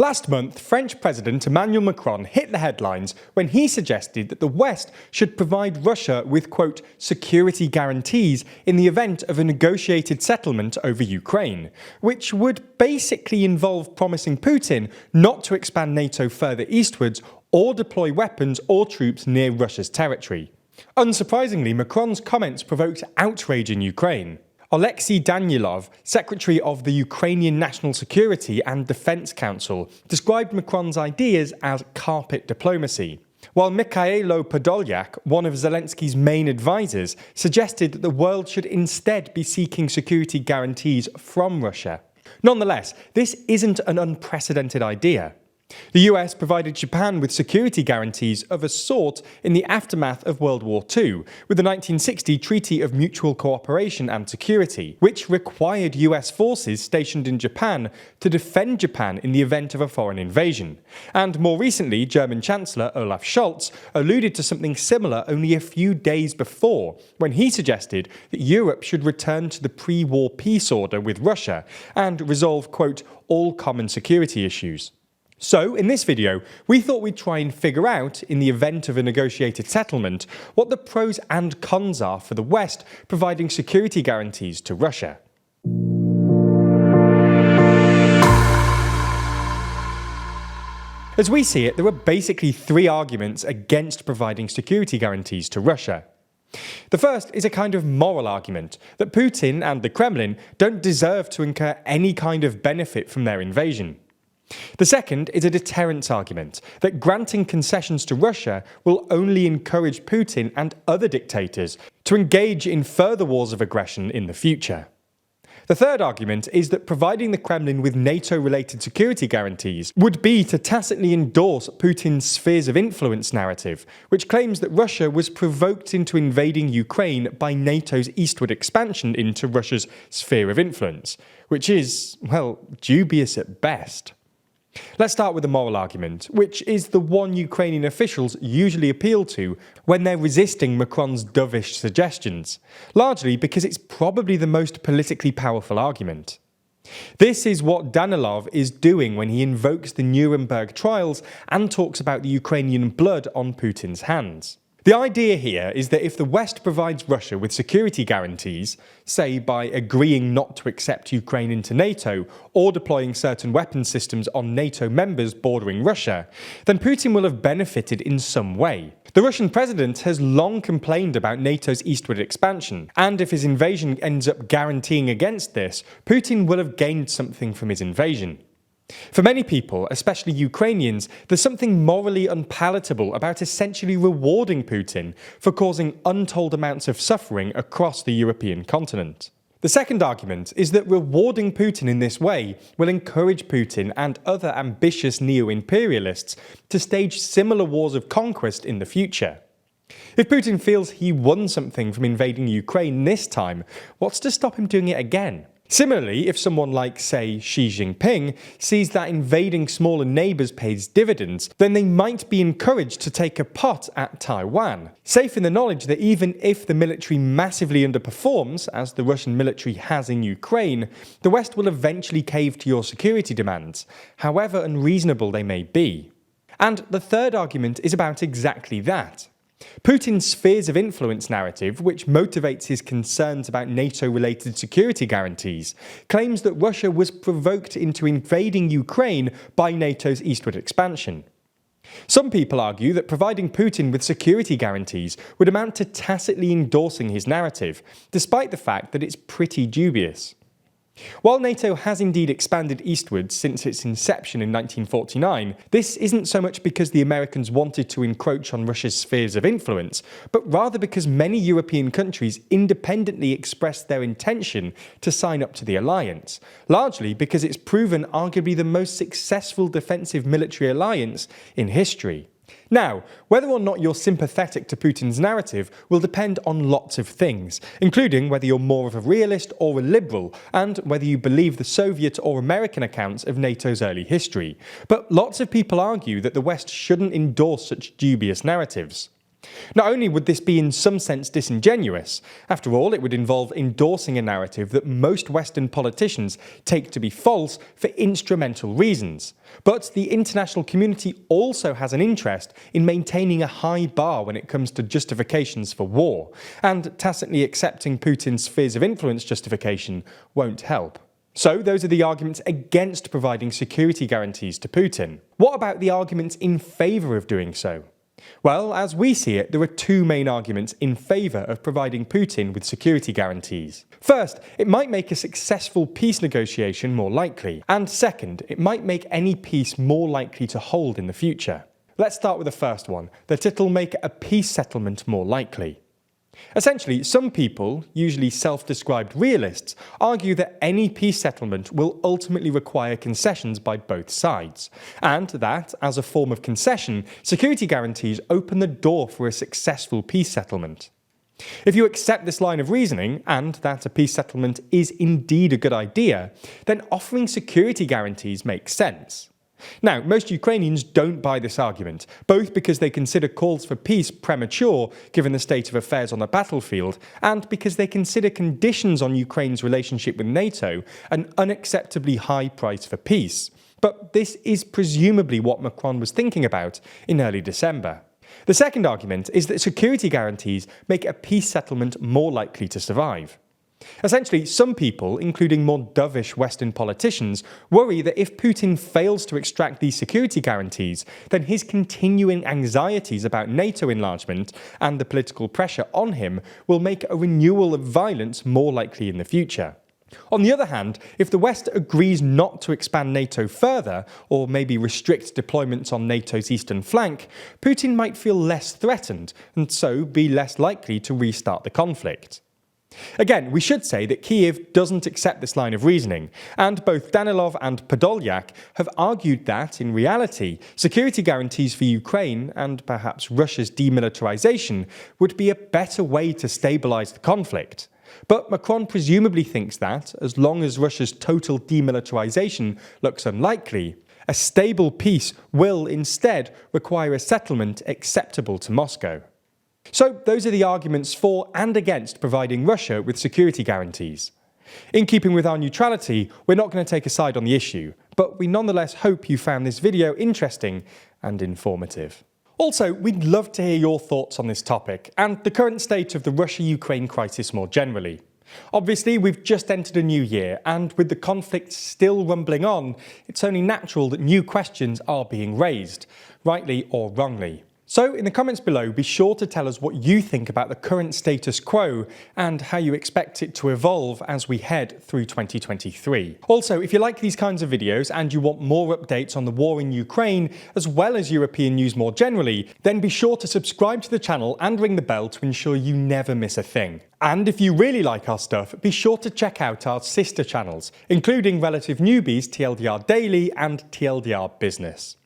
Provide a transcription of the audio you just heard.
Last month, French President Emmanuel Macron hit the headlines when he suggested that the West should provide Russia with, quote, security guarantees in the event of a negotiated settlement over Ukraine, which would basically involve promising Putin not to expand NATO further eastwards or deploy weapons or troops near Russia's territory. Unsurprisingly, Macron's comments provoked outrage in Ukraine. Alexei Danilov, Secretary of the Ukrainian National Security and Defense Council, described Macron's ideas as carpet diplomacy, while Mikhailo Podolyak, one of Zelensky's main advisors, suggested that the world should instead be seeking security guarantees from Russia. Nonetheless, this isn't an unprecedented idea. The US provided Japan with security guarantees of a sort in the aftermath of World War II, with the 1960 Treaty of Mutual Cooperation and Security, which required US forces stationed in Japan to defend Japan in the event of a foreign invasion. And more recently, German Chancellor Olaf Scholz alluded to something similar only a few days before, when he suggested that Europe should return to the pre-war peace order with Russia and resolve, quote, all common security issues. So, in this video, we thought we'd try and figure out, in the event of a negotiated settlement, what the pros and cons are for the West providing security guarantees to Russia. As we see it, there are basically three arguments against providing security guarantees to Russia. The first is a kind of moral argument that Putin and the Kremlin don't deserve to incur any kind of benefit from their invasion. The second is a deterrence argument that granting concessions to Russia will only encourage Putin and other dictators to engage in further wars of aggression in the future. The third argument is that providing the Kremlin with NATO-related security guarantees would be to tacitly endorse Putin's spheres of influence narrative, which claims that Russia was provoked into invading Ukraine by NATO's eastward expansion into Russia's sphere of influence, which is, well, dubious at best. Let's start with the moral argument, which is the one Ukrainian officials usually appeal to when they're resisting Macron's dovish suggestions, largely because it's probably the most politically powerful argument. This is what Danilov is doing when he invokes the Nuremberg trials and talks about the Ukrainian blood on Putin's hands. The idea here is that if the West provides Russia with security guarantees, say by agreeing not to accept Ukraine into NATO or deploying certain weapons systems on NATO members bordering Russia, then Putin will have benefited in some way. The Russian president has long complained about NATO's eastward expansion, and if his invasion ends up guaranteeing against this, Putin will have gained something from his invasion. For many people, especially Ukrainians, there's something morally unpalatable about essentially rewarding Putin for causing untold amounts of suffering across the European continent. The second argument is that rewarding Putin in this way will encourage Putin and other ambitious neo-imperialists to stage similar wars of conquest in the future. If Putin feels he won something from invading Ukraine this time, what's to stop him doing it again? Similarly, if someone like, say, Xi Jinping sees that invading smaller neighbours pays dividends, then they might be encouraged to take a pot at Taiwan, safe in the knowledge that even if the military massively underperforms, as the Russian military has in Ukraine, the West will eventually cave to your security demands, however unreasonable they may be. And the third argument is about exactly that. Putin's spheres of influence narrative, which motivates his concerns about NATO-related security guarantees, claims that Russia was provoked into invading Ukraine by NATO's eastward expansion. Some people argue that providing Putin with security guarantees would amount to tacitly endorsing his narrative, despite the fact that it's pretty dubious. While NATO has indeed expanded eastwards since its inception in 1949, this isn't so much because the Americans wanted to encroach on Russia's spheres of influence, but rather because many European countries independently expressed their intention to sign up to the alliance, largely because it's proven arguably the most successful defensive military alliance in history. Now, whether or not you're sympathetic to Putin's narrative will depend on lots of things, including whether you're more of a realist or a liberal, and whether you believe the Soviet or American accounts of NATO's early history. But lots of people argue that the West shouldn't endorse such dubious narratives. Not only would this be in some sense disingenuous, after all it would involve endorsing a narrative that most Western politicians take to be false for instrumental reasons, but the international community also has an interest in maintaining a high bar when it comes to justifications for war, and tacitly accepting Putin's spheres of influence justification won't help. So those are the arguments against providing security guarantees to Putin. What about the arguments in favour of doing so? Well, as we see it, there are two main arguments in favour of providing Putin with security guarantees. First, it might make a successful peace negotiation more likely, and second, it might make any peace more likely to hold in the future. Let's start with the first one, that it'll make a peace settlement more likely. Essentially, some people, usually self-described realists, argue that any peace settlement will ultimately require concessions by both sides, and that, as a form of concession, security guarantees open the door for a successful peace settlement. If you accept this line of reasoning, and that a peace settlement is indeed a good idea, then offering security guarantees makes sense. Now, most Ukrainians don't buy this argument, both because they consider calls for peace premature given the state of affairs on the battlefield, and because they consider conditions on Ukraine's relationship with NATO an unacceptably high price for peace. But this is presumably what Macron was thinking about in early December. The second argument is that security guarantees make a peace settlement more likely to survive. Essentially, some people, including more dovish Western politicians, worry that if Putin fails to extract these security guarantees, then his continuing anxieties about NATO enlargement and the political pressure on him will make a renewal of violence more likely in the future. On the other hand, if the West agrees not to expand NATO further, or maybe restrict deployments on NATO's eastern flank, Putin might feel less threatened, and so be less likely to restart the conflict. Again, we should say that Kyiv doesn't accept this line of reasoning, and both Danilov and Podolyak have argued that, in reality, security guarantees for Ukraine, and perhaps Russia's demilitarization, would be a better way to stabilize the conflict. But Macron presumably thinks that, as long as Russia's total demilitarization looks unlikely, a stable peace will instead require a settlement acceptable to Moscow. So those are the arguments for and against providing Russia with security guarantees. In keeping with our neutrality, we're not going to take a side on the issue, but we nonetheless hope you found this video interesting and informative. Also, we'd love to hear your thoughts on this topic and the current state of the Russia-Ukraine crisis more generally. Obviously, we've just entered a new year, and with the conflict still rumbling on, it's only natural that new questions are being raised, rightly or wrongly. So in the comments below, be sure to tell us what you think about the current status quo and how you expect it to evolve as we head through 2023. Also, if you like these kinds of videos and you want more updates on the war in Ukraine, as well as European news more generally, then be sure to subscribe to the channel and ring the bell to ensure you never miss a thing. And if you really like our stuff, be sure to check out our sister channels, including Relative Newbies TLDR Daily and TLDR Business.